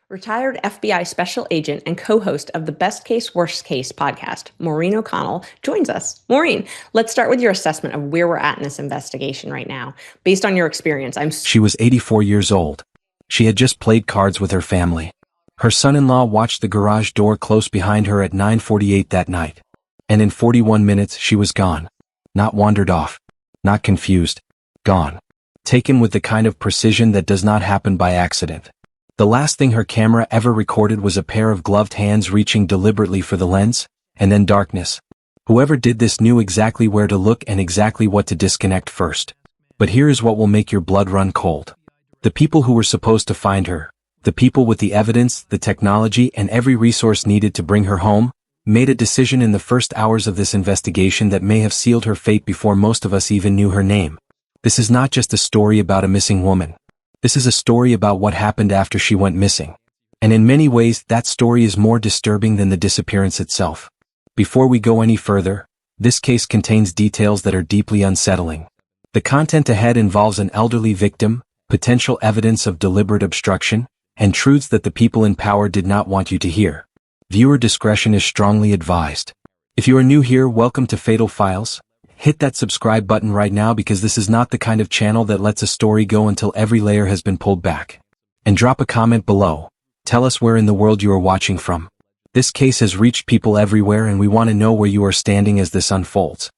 Retired FBI special agent and co-host of the Best Case, Worst Case podcast, Maureen O'Connell, joins us. Maureen, let's start with your assessment of where we're at in this investigation right now. Based on your experience, She was 84 years old. She had just played cards with her family. Her son-in-law watched the garage door close behind her at 9:48 that night. And in 41 minutes she was gone. Not wandered off. Not confused. Gone. Taken with the kind of precision that does not happen by accident. The last thing her camera ever recorded was a pair of gloved hands reaching deliberately for the lens, and then darkness. Whoever did this knew exactly where to look and exactly what to disconnect first. But here is what will make your blood run cold. The people who were supposed to find her, the people with the evidence, the technology, and every resource needed to bring her home, made a decision in the first hours of this investigation that may have sealed her fate before most of us even knew her name. This is not just a story about a missing woman. This is a story about what happened after she went missing. And in many ways, that story is more disturbing than the disappearance itself. Before we go any further, this case contains details that are deeply unsettling. The content ahead involves an elderly victim, potential evidence of deliberate obstruction, and truths that the people in power did not want you to hear. Viewer discretion is strongly advised. If you are new here, welcome to Fatal Files. Hit that subscribe button right now because this is not the kind of channel that lets a story go until every layer has been pulled back. And drop a comment below. Tell us where in the world you are watching from. This case has reached people everywhere and we want to know where you are standing as this unfolds.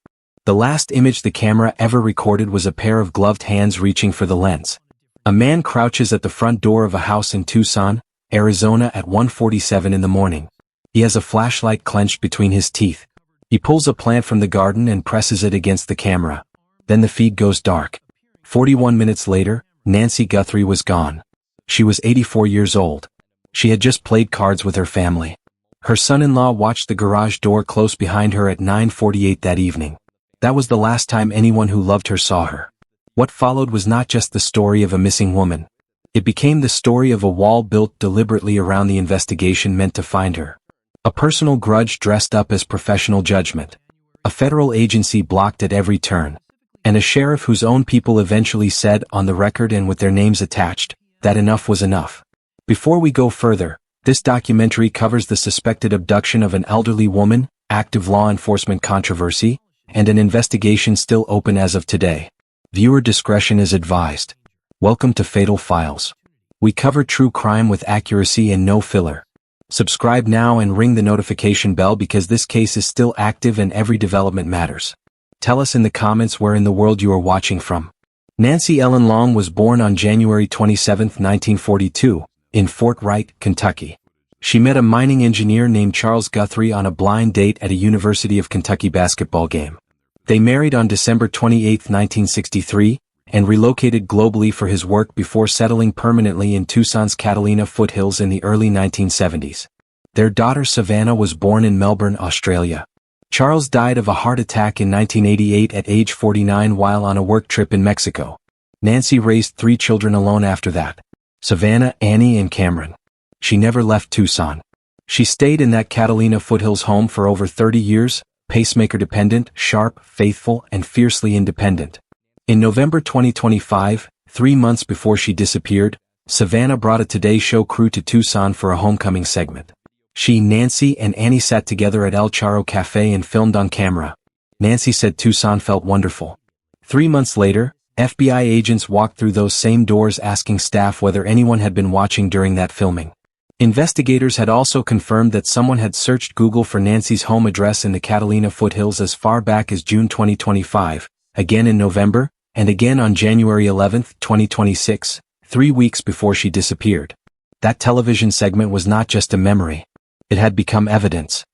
The last image the camera ever recorded was a pair of gloved hands reaching for the lens. A man crouches at the front door of a house in Tucson, Arizona at 1:47 in the morning. He has a flashlight clenched between his teeth. He pulls a plant from the garden and presses it against the camera. Then the feed goes dark. 41 minutes later, Nancy Guthrie was gone. She was 84 years old. She had just played cards with her family. Her son-in-law watched the garage door close behind her at 9:48 that evening. That was the last time anyone who loved her saw her. What followed was not just the story of a missing woman. It became the story of a wall built deliberately around the investigation meant to find her. A personal grudge dressed up as professional judgment. A federal agency blocked at every turn. And a sheriff whose own people eventually said, on the record and with their names attached, that enough was enough. Before we go further, this documentary covers the suspected abduction of an elderly woman, active law enforcement controversy, and an investigation still open as of today. Viewer discretion is advised. Welcome to Fatal Files. We cover true crime with accuracy and no filler. Subscribe now and ring the notification bell because this case is still active and every development matters. Tell us in the comments where in the world you are watching from. Nancy Ellen Long was born on January 27, 1942, in Fort Wright, Kentucky. She met a mining engineer named Charles Guthrie on a blind date at a University of Kentucky basketball game. They married on December 28, 1963, and relocated globally for his work before settling permanently in Tucson's Catalina foothills in the early 1970s. Their daughter Savannah was born in Melbourne, Australia. Charles died of a heart attack in 1988 at age 49 while on a work trip in Mexico. Nancy raised 3 children alone after that: Savannah, Annie, and Cameron. She never left Tucson. She stayed in that Catalina foothills home for over 30 years, pacemaker-dependent, sharp, faithful, and fiercely independent. In November 2025, 3 months before she disappeared, Savannah brought a Today Show crew to Tucson for a homecoming segment. She, Nancy, and Annie sat together at El Charro Cafe and filmed on camera. Nancy said Tucson felt wonderful. 3 months later, FBI agents walked through those same doors asking staff whether anyone had been watching during that filming. Investigators had also confirmed that someone had searched Google for Nancy's home address in the Catalina foothills as far back as June 2025, again in November, and again on January 11, 2026, 3 weeks before she disappeared. That television segment was not just a memory. It had become evidence.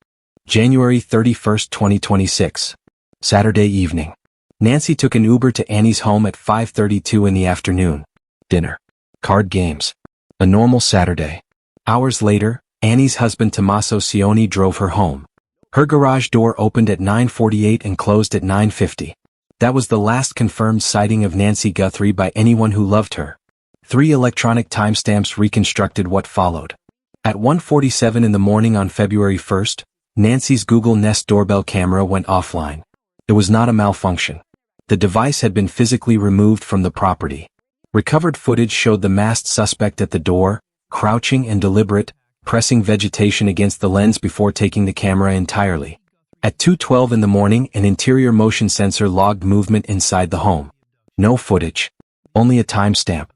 January 31, 2026. Saturday evening. Nancy took an Uber to Annie's home at 5:32 in the afternoon. Dinner. Card games. A normal Saturday. Hours later, Annie's husband Tommaso Cioni drove her home. Her garage door opened at 9:48 and closed at 9:50. That was the last confirmed sighting of Nancy Guthrie by anyone who loved her. 3 electronic timestamps reconstructed what followed. At 1:47 in the morning on February 1st, Nancy's Google Nest doorbell camera went offline. It was not a malfunction. The device had been physically removed from the property. Recovered footage showed the masked suspect at the door, crouching and deliberate, pressing vegetation against the lens before taking the camera entirely. At 2:12 in the morning, an interior motion sensor logged movement inside the home. No footage. Only a timestamp.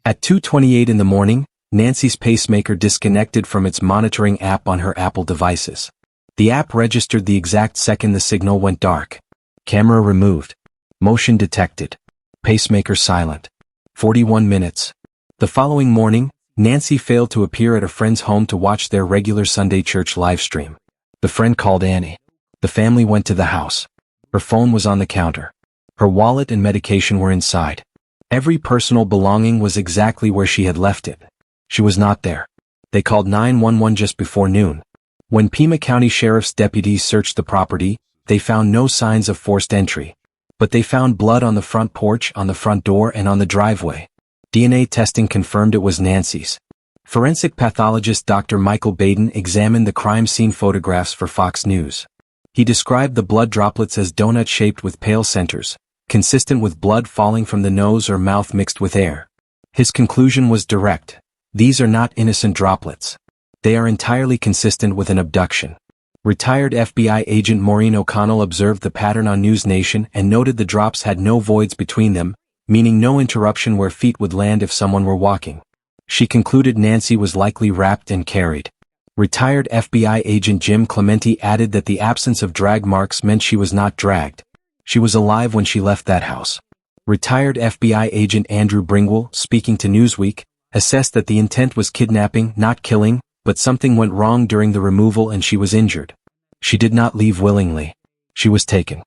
At 2:28 in the morning, Nancy's pacemaker disconnected from its monitoring app on her Apple devices. The app registered the exact second the signal went dark. Camera removed. Motion detected. Pacemaker silent. 41 minutes. The following morning, Nancy failed to appear at a friend's home to watch their regular Sunday church livestream. The friend called Annie. The family went to the house. Her phone was on the counter. Her wallet and medication were inside. Every personal belonging was exactly where she had left it. She was not there. They called 911 just before noon. When Pima County Sheriff's deputies searched the property, they found no signs of forced entry. But they found blood on the front porch, on the front door, and on the driveway. DNA testing confirmed it was Nancy's. Forensic pathologist Dr. Michael Baden examined the crime scene photographs for Fox News. He described the blood droplets as donut-shaped with pale centers, consistent with blood falling from the nose or mouth mixed with air. His conclusion was direct. These are not innocent droplets. They are entirely consistent with an abduction. Retired FBI agent Maureen O'Connell observed the pattern on News Nation and noted the drops had no voids between them, meaning no interruption where feet would land if someone were walking. She concluded Nancy was likely wrapped and carried. Retired FBI agent Jim Clementi added that the absence of drag marks meant she was not dragged. She was alive when she left that house. Retired FBI agent Andrew Bringwell, speaking to Newsweek, assessed that the intent was kidnapping, not killing, but something went wrong during the removal and she was injured. She did not leave willingly. She was taken.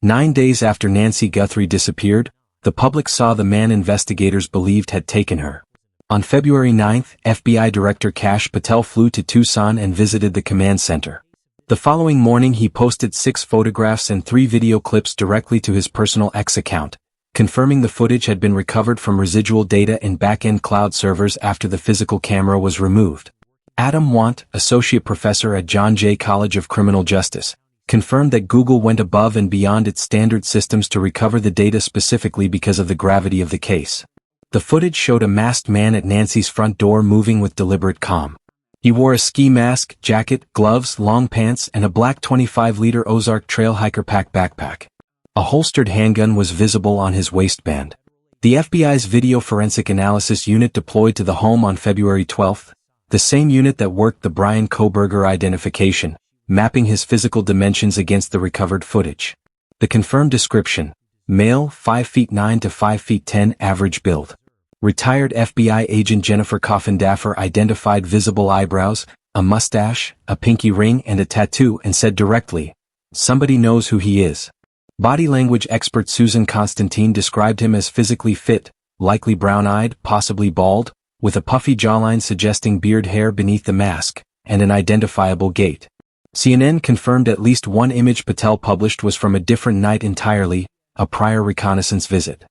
9 days after Nancy Guthrie disappeared, the public saw the man investigators believed had taken her. On February 9, FBI Director Kash Patel flew to Tucson and visited the command center. The following morning he posted 6 photographs and 3 video clips directly to his personal X account, confirming the footage had been recovered from residual data in back-end cloud servers after the physical camera was removed. Adam Want, associate professor at John Jay College of Criminal Justice, confirmed that Google went above and beyond its standard systems to recover the data specifically because of the gravity of the case. The footage showed a masked man at Nancy's front door moving with deliberate calm. He wore a ski mask, jacket, gloves, long pants, and a black 25-liter Ozark Trail Hiker Pack backpack. A holstered handgun was visible on his waistband. The FBI's Video Forensic Analysis Unit deployed to the home on February 12, the same unit that worked the Brian Kohberger identification, mapping his physical dimensions against the recovered footage. The confirmed description: male, 5 feet 9 to 5 feet 10, average build. Retired FBI agent Jennifer Coffindaffer identified visible eyebrows, a mustache, a pinky ring, and a tattoo and said directly, "Somebody knows who he is." Body language expert Susan Constantine described him as physically fit, likely brown-eyed, possibly bald, with a puffy jawline suggesting beard hair beneath the mask, and an identifiable gait. CNN confirmed at least one image Patel published was from a different night entirely, a prior reconnaissance visit.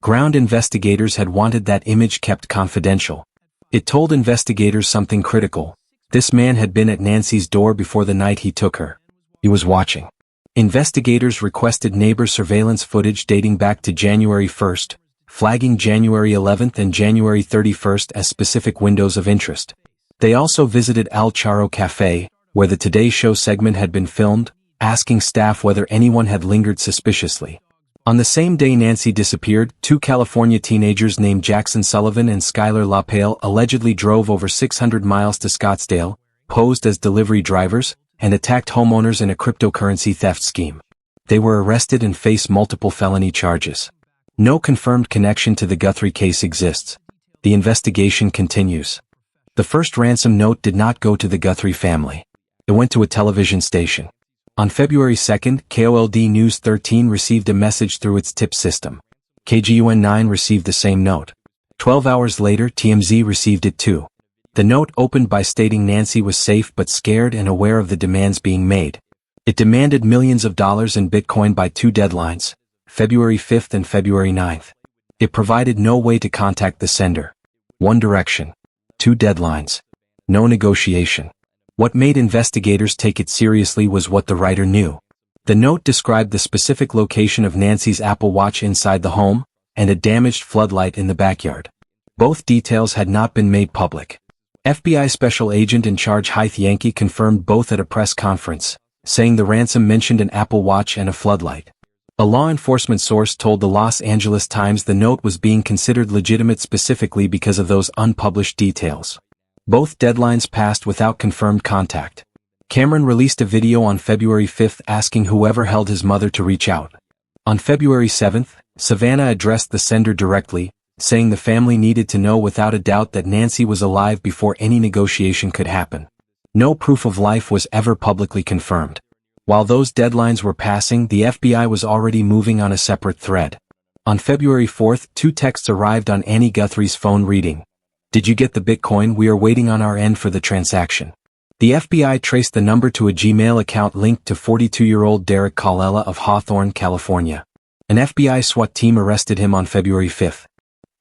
Ground investigators had wanted that image kept confidential. It told investigators something critical. This man had been at Nancy's door before the night he took her. He was watching. Investigators requested neighbor surveillance footage dating back to January 1st, flagging January 11th and January 31st as specific windows of interest. They also visited Al Charo Cafe, where the Today Show segment had been filmed, asking staff whether anyone had lingered suspiciously. On the same day Nancy disappeared, 2 California teenagers named Jackson Sullivan and Skylar LaPale allegedly drove over 600 miles to Scottsdale, posed as delivery drivers, and attacked homeowners in a cryptocurrency theft scheme. They were arrested and face multiple felony charges. No confirmed connection to the Guthrie case exists. The investigation continues. The first ransom note did not go to the Guthrie family. It went to a television station. On February 2nd, KOLD News 13 received a message through its tip system. KGUN 9 received the same note. 12 hours later, TMZ received it too. The note opened by stating Nancy was safe but scared and aware of the demands being made. It demanded millions of dollars in Bitcoin by 2 deadlines, February 5th and February 9th. It provided no way to contact the sender. One direction. 2 deadlines. No negotiation. What made investigators take it seriously was what the writer knew. The note described the specific location of Nancy's Apple Watch inside the home, and a damaged floodlight in the backyard. Both details had not been made public. FBI Special Agent in Charge Hythe Yankee confirmed both at a press conference, saying the ransom mentioned an Apple Watch and a floodlight. A law enforcement source told the Los Angeles Times the note was being considered legitimate specifically because of those unpublished details. Both deadlines passed without confirmed contact. Cameron released a video on February 5 asking whoever held his mother to reach out. On February 7, Savannah addressed the sender directly, saying the family needed to know without a doubt that Nancy was alive before any negotiation could happen. No proof of life was ever publicly confirmed. While those deadlines were passing, the FBI was already moving on a separate thread. On February 4, 2 texts arrived on Annie Guthrie's phone reading, "Did you get the Bitcoin? We are waiting on our end for the transaction." The FBI traced the number to a Gmail account linked to 42-year-old Derek Colella of Hawthorne, California. An FBI SWAT team arrested him on February 5.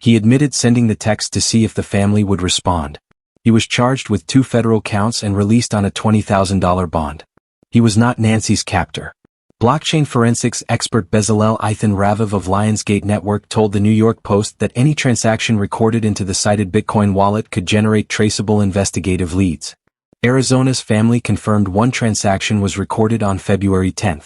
He admitted sending the text to see if the family would respond. He was charged with 2 federal counts and released on a $20,000 bond. He was not Nancy's captor. Blockchain forensics expert Bezalel Ethan Raviv of Lionsgate Network told the New York Post that any transaction recorded into the cited Bitcoin wallet could generate traceable investigative leads. Arizona's family confirmed one transaction was recorded on February 10.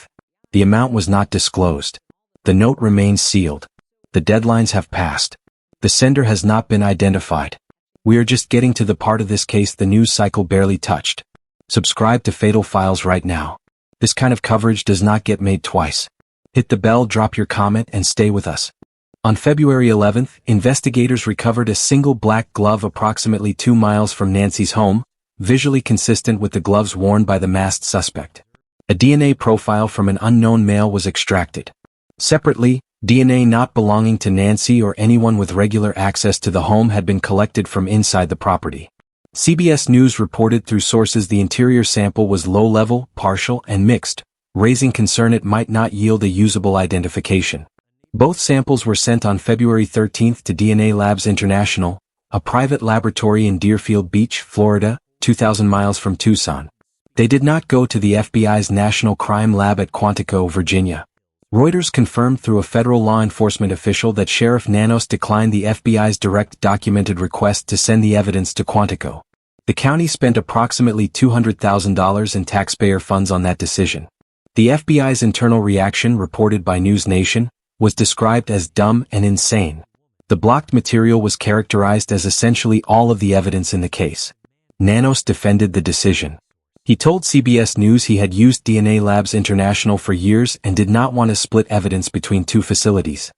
The amount was not disclosed. The note remains sealed. The deadlines have passed. The sender has not been identified. We are just getting to the part of this case the news cycle barely touched. Subscribe to Fatal Files right now. This kind of coverage does not get made twice. Hit the bell, drop your comment, and stay with us. On February 11, investigators recovered a single black glove approximately 2 miles from Nancy's home, visually consistent with the gloves worn by the masked suspect. A DNA profile from an unknown male was extracted. Separately, DNA not belonging to Nancy or anyone with regular access to the home had been collected from inside the property. CBS News reported through sources the interior sample was low-level, partial, and mixed, raising concern it might not yield a usable identification. Both samples were sent on February 13 to DNA Labs International, a private laboratory in Deerfield Beach, Florida, 2,000 miles from Tucson. They did not go to the FBI's National Crime Lab at Quantico, Virginia. Reuters confirmed through a federal law enforcement official that Sheriff Nanos declined the FBI's direct documented request to send the evidence to Quantico. The county spent approximately $200,000 in taxpayer funds on that decision. The FBI's internal reaction, reported by News Nation, was described as dumb and insane. The blocked material was characterized as essentially all of the evidence in the case. Nanos defended the decision. He told CBS News he had used DNA Labs International for years and did not want to split evidence between 2 facilities.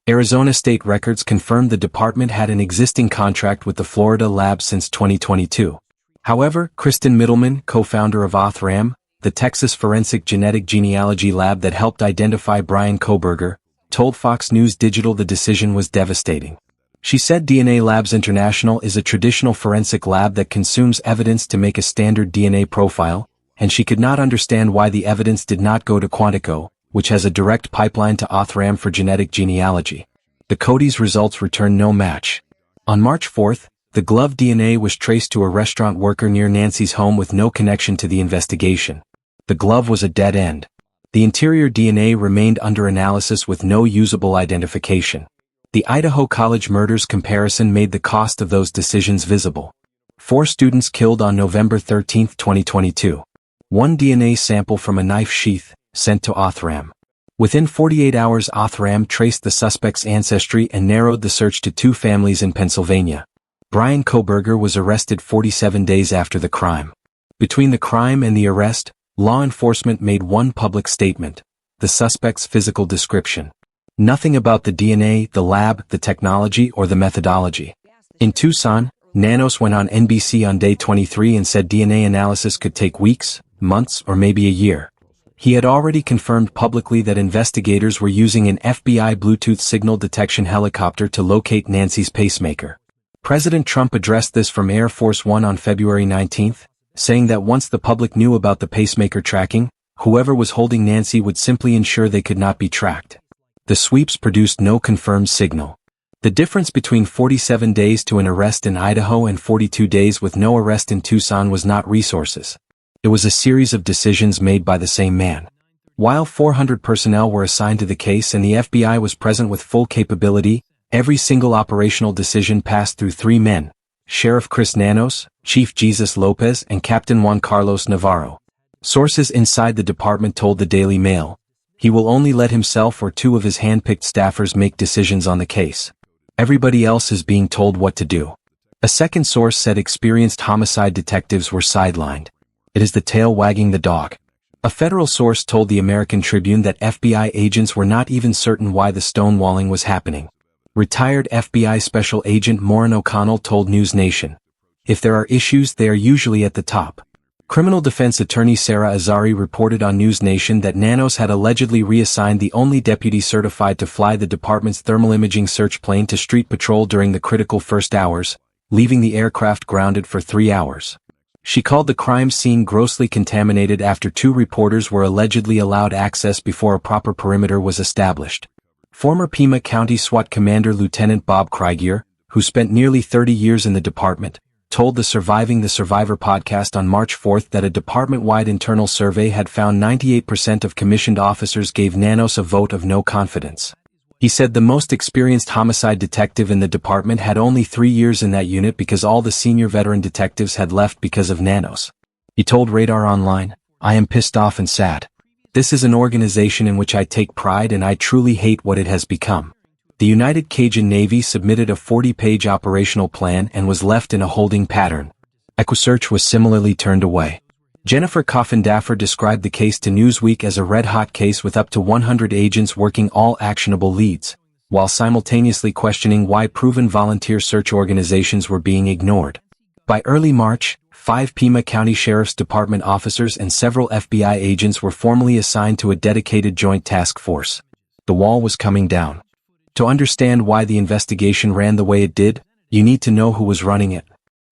Arizona state records confirmed the department had an existing contract with the Florida lab since 2022. However, Kristen Middleman, co-founder of Othram, the Texas forensic genetic genealogy lab that helped identify Brian Kohberger, told Fox News Digital the decision was devastating. She said DNA Labs International is a traditional forensic lab that consumes evidence to make a standard DNA profile, and she could not understand why the evidence did not go to Quantico, which has a direct pipeline to Othram for genetic genealogy. The Cody's results returned no match. On March 4, the glove DNA was traced to a restaurant worker near Nancy's home with no connection to the investigation. The glove was a dead end. The interior DNA remained under analysis with no usable identification. The Idaho College murders comparison made the cost of those decisions visible. 4 students killed on November 13, 2022. 1 DNA sample from a knife sheath, sent to Othram. Within 48 hours, Othram traced the suspect's ancestry and narrowed the search to 2 families in Pennsylvania. Brian Kohberger was arrested 47 days after the crime. Between the crime and the arrest, law enforcement made one public statement: the suspect's physical description. Nothing about the DNA, the lab, the technology, or the methodology. In Tucson, Nanos went on NBC on day 23 and said DNA analysis could take weeks, months, or maybe a year. He had already confirmed publicly that investigators were using an FBI Bluetooth signal detection helicopter to locate Nancy's pacemaker. President Trump addressed this from Air Force One on February 19, saying that once the public knew about the pacemaker tracking, whoever was holding Nancy would simply ensure they could not be tracked. The sweeps produced no confirmed signal. The difference between 47 days to an arrest in Idaho and 42 days with no arrest in Tucson was not resources. It was a series of decisions made by the same man. While 400 personnel were assigned to the case and the FBI was present with full capability, every single operational decision passed through 3 men: Sheriff Chris Nanos, Chief Jesus Lopez, and Captain Juan Carlos Navarro. Sources inside the department told the Daily Mail, he will only let himself or two of his hand-picked staffers make decisions on the case. Everybody else is being told what to do. A second source said experienced homicide detectives were sidelined. It is the tail wagging the dog. A federal source told the American Tribune that FBI agents were not even certain why the stonewalling was happening. Retired FBI Special Agent Maureen O'Connell told News Nation, if there are issues, they are usually at the top. Criminal defense attorney Sarah Azari reported on News Nation that Nanos had allegedly reassigned the only deputy certified to fly the department's thermal imaging search plane to street patrol during the critical first hours, leaving the aircraft grounded for 3 hours. She called the crime scene grossly contaminated after 2 reporters were allegedly allowed access before a proper perimeter was established. Former Pima County SWAT Commander Lieutenant Bob Kriegier, who spent nearly 30 years in the department, told the Surviving the Survivor podcast on March 4 that a department-wide internal survey had found 98% of commissioned officers gave Nanos a vote of no confidence. He said the most experienced homicide detective in the department had only 3 years in that unit because all the senior veteran detectives had left because of Nanos. He told Radar Online, I am pissed off and sad. This is an organization in which I take pride and I truly hate what it has become. The United Cajun Navy submitted a 40-page operational plan and was left in a holding pattern. EquiSearch was similarly turned away. Jennifer Coffin-Daffer described the case to Newsweek as a red-hot case with up to 100 agents working all actionable leads, while simultaneously questioning why proven volunteer search organizations were being ignored. By early March, 5 Pima County Sheriff's Department officers and several FBI agents were formally assigned to a dedicated joint task force. The wall was coming down. To understand why the investigation ran the way it did, you need to know who was running it.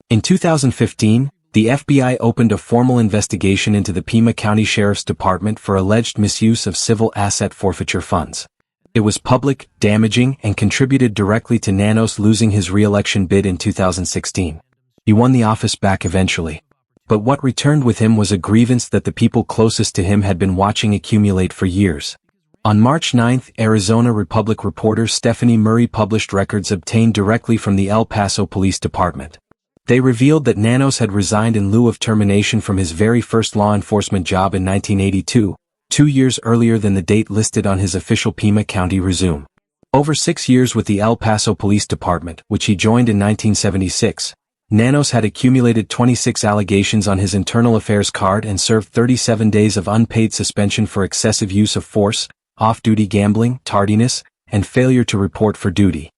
In 2015, the FBI opened a formal investigation into the Pima County Sheriff's Department for alleged misuse of civil asset forfeiture funds. It was public, damaging, and contributed directly to Nanos losing his re-election bid in 2016. He won the office back eventually. But what returned with him was a grievance that the people closest to him had been watching accumulate for years. On March 9, Arizona Republic reporter Stephanie Murray published records obtained directly from the El Paso Police Department. They revealed that Nanos had resigned in lieu of termination from his very first law enforcement job in 1982, 2 years earlier than the date listed on his official Pima County resume. Over 6 years with the El Paso Police Department, which he joined in 1976, Nanos had accumulated 26 allegations on his internal affairs card and served 37 days of unpaid suspension for excessive use of force, off-duty gambling, tardiness, and failure to report for duty.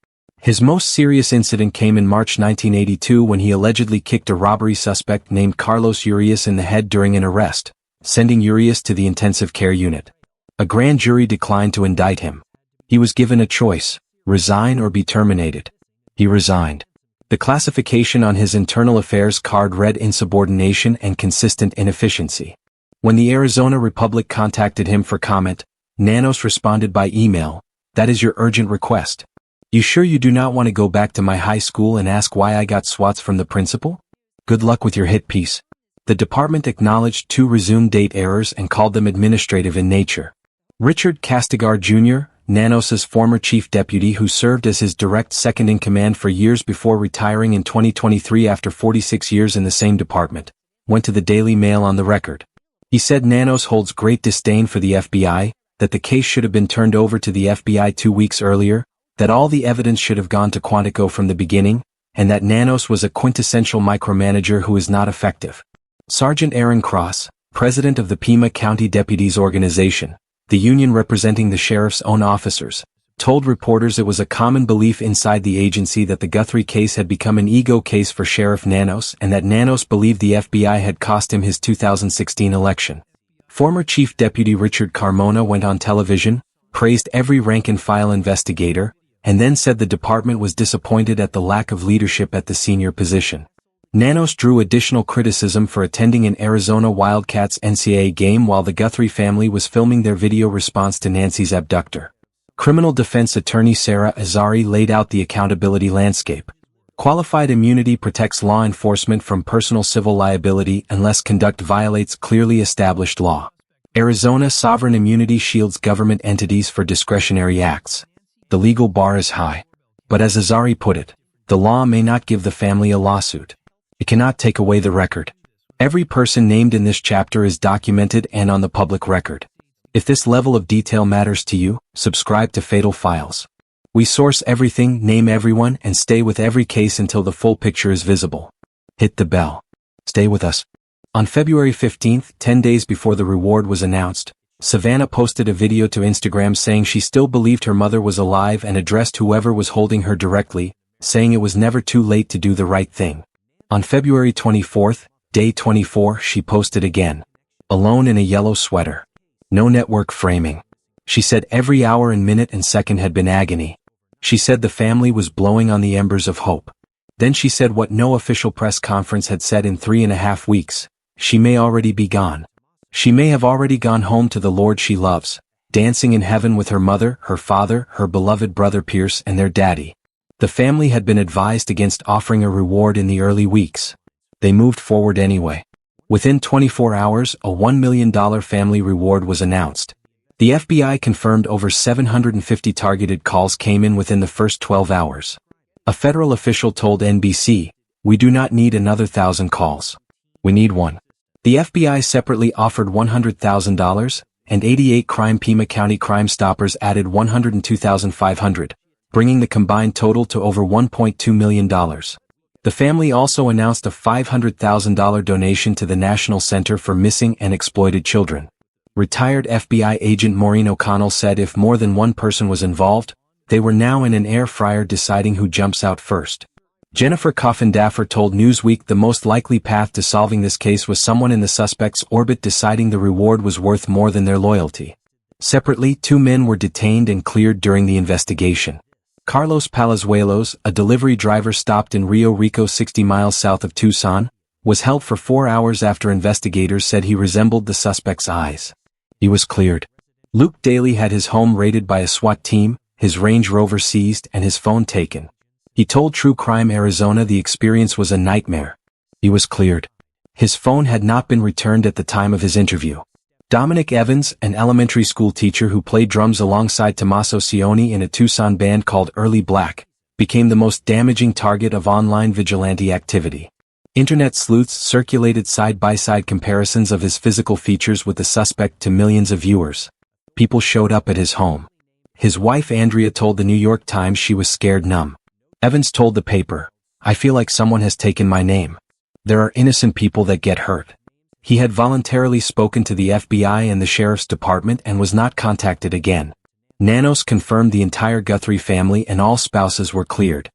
His most serious incident came in March 1982 when he allegedly kicked a robbery suspect named Carlos Urias in the head during an arrest, sending Urias to the intensive care unit. A grand jury declined to indict him. He was given a choice, resign or be terminated. He resigned. The classification on his internal affairs card read insubordination and consistent inefficiency. When the Arizona Republic contacted him for comment, Nanos responded by email, that is your urgent request. You sure you do not want to go back to my high school and ask why I got swats from the principal? Good luck with your hit piece. The department acknowledged 2 resume date errors and called them administrative in nature. Richard Castigar Jr., Nanos's former chief deputy who served as his direct second-in-command for years before retiring in 2023 after 46 years in the same department, went to the Daily Mail on the record. He said Nanos holds great disdain for the FBI, that the case should have been turned over to the FBI 2 weeks earlier, that all the evidence should have gone to Quantico from the beginning, and that Nanos was a quintessential micromanager who is not effective. Sergeant Aaron Cross, president of the Pima County Deputies Organization, the union representing the sheriff's own officers, told reporters it was a common belief inside the agency that the Guthrie case had become an ego case for Sheriff Nanos and that Nanos believed the FBI had cost him his 2016 election. Former Chief Deputy Richard Carmona went on television, praised every rank-and-file investigator, and then said the department was disappointed at the lack of leadership at the senior position. Nanos drew additional criticism for attending an Arizona Wildcats NCAA game while the Guthrie family was filming their video response to Nancy's abductor. Criminal defense attorney Sarah Azari laid out the accountability landscape. Qualified immunity protects law enforcement from personal civil liability unless conduct violates clearly established law. Arizona sovereign immunity shields government entities for discretionary acts. The legal bar is high. But as Azari put it, The law may not give the family a lawsuit. It cannot take away the record. Every person named in this chapter is documented and on the public record. If this level of detail matters to you, subscribe to Fatal Files. We source everything, name everyone, and stay with every case until the full picture is visible. Hit the bell. Stay with us. On February 15th, 10 days before the reward was announced, Savannah posted a video to Instagram saying she still believed her mother was alive and addressed whoever was holding her directly, saying it was never too late to do the right thing. On February 24th, day 24, she posted again. Alone in a yellow sweater. No network framing. She said every hour and minute and second had been agony. She said the family was blowing on the embers of hope. Then she said what no official press conference had said in 3.5 weeks. She may already be gone. She may have already gone home to the Lord she loves, dancing in heaven with her mother, her father, her beloved brother Pierce, and their daddy. The family had been advised against offering a reward in the early weeks. They moved forward anyway. Within 24 hours, a $1 million family reward was announced. The FBI confirmed over 750 targeted calls came in within the first 12 hours. A federal official told NBC, "We do not need another 1,000 calls. We need one." The FBI separately offered $100,000, and 88 Pima County Crime Stoppers added $102,500, bringing the combined total to over $1.2 million. The family also announced a $500,000 donation to the National Center for Missing and Exploited Children. Retired FBI agent Maureen O'Connell said if more than one person was involved, they were now in an air fryer deciding who jumps out first. Jennifer Coffin-Daffer told Newsweek the most likely path to solving this case was someone in the suspect's orbit deciding the reward was worth more than their loyalty. Separately, 2 men were detained and cleared during the investigation. Carlos Palazuelos, a delivery driver stopped in Rio Rico 60 miles south of Tucson, was held for 4 hours after investigators said he resembled the suspect's eyes. He was cleared. Luke Daly had his home raided by a SWAT team, his Range Rover seized, and his phone taken. He told True Crime Arizona the experience was a nightmare. He was cleared. His phone had not been returned at the time of his interview. Dominic Evans, an elementary school teacher who played drums alongside Tommaso Cioni in a Tucson band called Early Black, became the most damaging target of online vigilante activity. Internet sleuths circulated side-by-side comparisons of his physical features with the suspect to millions of viewers. People showed up at his home. His wife Andrea told the New York Times she was scared numb. Evans told the paper, "I feel like someone has taken my name. There are innocent people that get hurt." He had voluntarily spoken to the FBI and the Sheriff's Department and was not contacted again. Nanos confirmed the entire Guthrie family and all spouses were cleared.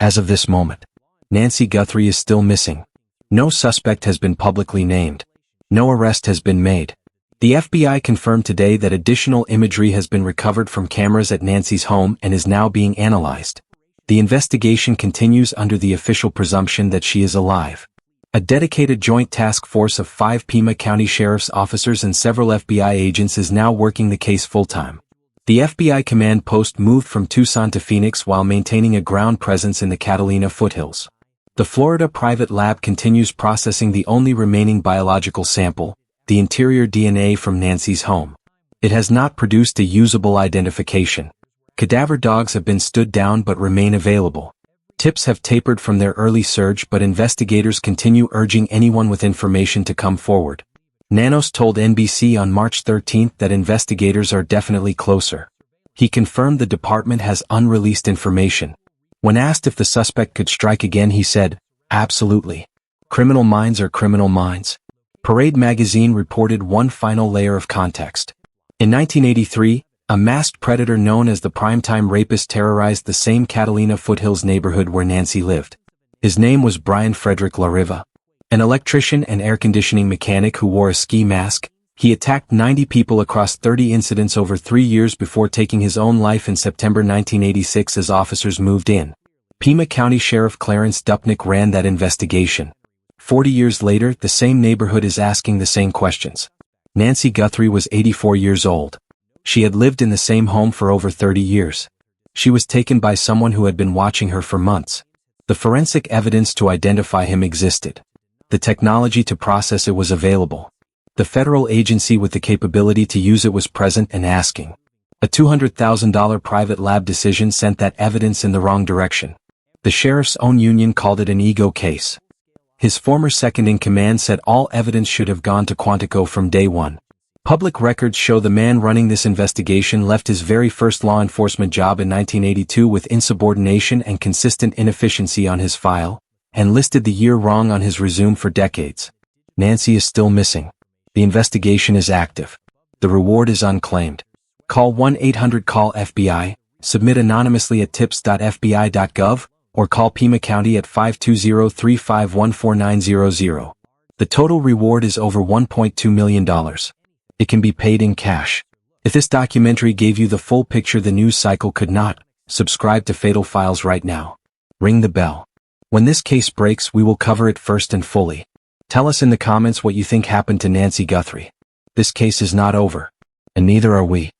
As of this moment, Nancy Guthrie is still missing. No suspect has been publicly named. No arrest has been made. The FBI confirmed today that additional imagery has been recovered from cameras at Nancy's home and is now being analyzed. The investigation continues under the official presumption that she is alive. A dedicated joint task force of 5 Pima County Sheriff's officers and several FBI agents is now working the case full-time. The FBI command post moved from Tucson to Phoenix while maintaining a ground presence in the Catalina foothills. The Florida private lab continues processing the only remaining biological sample, the interior DNA from Nancy's home. It has not produced a usable identification. Cadaver dogs have been stood down but remain available. Tips have tapered from their early surge but investigators continue urging anyone with information to come forward. Nanos told NBC on March 13 that investigators are definitely closer. He confirmed the department has unreleased information. When asked if the suspect could strike again he said, "Absolutely. Criminal minds are criminal minds." Parade magazine reported one final layer of context. In 1983, a masked predator known as the primetime rapist terrorized the same Catalina foothills neighborhood where Nancy lived. His name was Brian Frederick LaRiva. An electrician and air conditioning mechanic who wore a ski mask, he attacked 90 people across 30 incidents over 3 years before taking his own life in September 1986 as officers moved in. Pima County Sheriff Clarence Dupnick ran that investigation. 40 years later, the same neighborhood is asking the same questions. Nancy Guthrie was 84 years old. She had lived in the same home for over 30 years. She was taken by someone who had been watching her for months. The forensic evidence to identify him existed. The technology to process it was available. The federal agency with the capability to use it was present and asking. A $200,000 private lab decision sent that evidence in the wrong direction. The sheriff's own union called it an ego case. His former second-in-command said all evidence should have gone to Quantico from day one. Public records show the man running this investigation left his very first law enforcement job in 1982 with insubordination and consistent inefficiency on his file, and listed the year wrong on his résumé for decades. Nancy is still missing. The investigation is active. The reward is unclaimed. Call 1-800-CALL-FBI, submit anonymously at tips.fbi.gov, or call Pima County at 520-351-4900. The total reward is over $1.2 million. It can be paid in cash. If this documentary gave you the full picture the news cycle could not, subscribe to Fatal Files right now. Ring the bell. When this case breaks, we will cover it first and fully. Tell us in the comments what you think happened to Nancy Guthrie. This case is not over. And neither are we.